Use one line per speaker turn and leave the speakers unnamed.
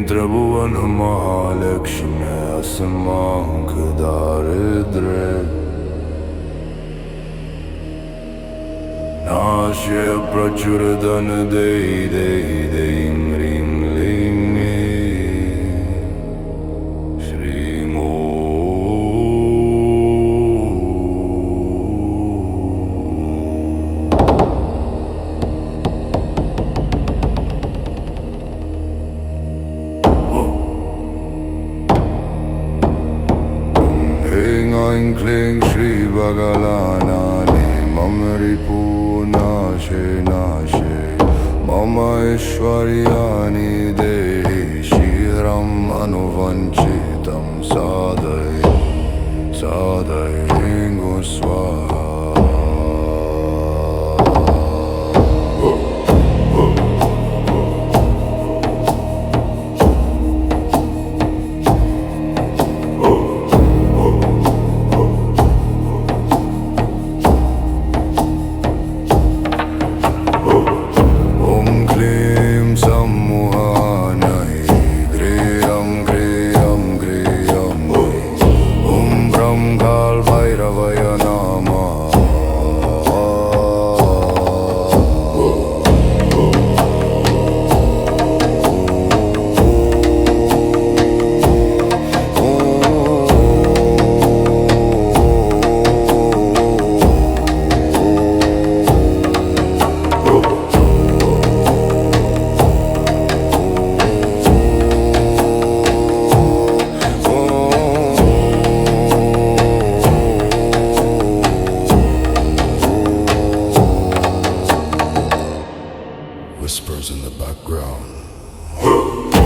त्रिभुवन महालक्ष्मी असमांक दारिद्र्य नाश्य प्रचुर धन दे दे दें ह्रीं लीं श्रीं ऐं क्लीं श्री भगवानानि मम रिपुनाशे नाशे मम ऐश्वर्याणि देहि शीघ्रम् अनुवञ्चितं साधय साधय स्वाहा Whispers in the background.